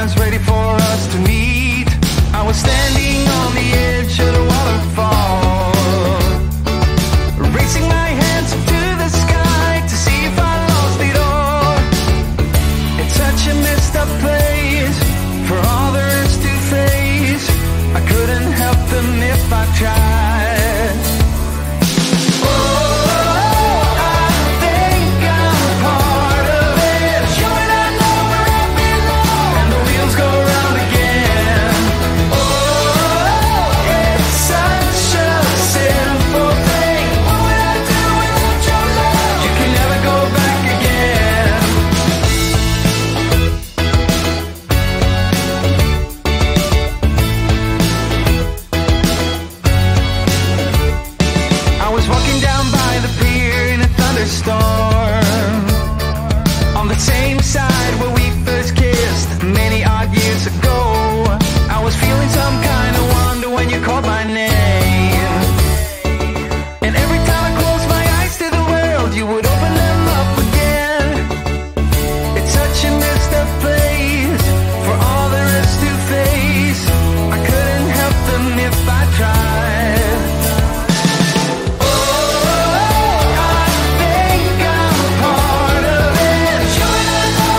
stars ready for us to meet. I was standing on the edge of the waterfall, raising my hands up to the sky to see if I lost it all. It's such a messed up place for all there is to face. I couldn't help them if I tried. Oh, I think I'm part of it. You and I know where I belong, and the wheels go round again. Oh, it's such a simple thing. What would I do without your love? You can never go back again. I was walking down by the pier in a thunderstorm, on the same side where we first kissed many odd years ago. I was feeling some kind of wonder when you called my name, and every time I closed my eyes to the world, you would open them up again. It's such a messed up place for all there is to face. I couldn't help them if I tried. Oh, I think I'm part of it. You and I know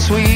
sweet.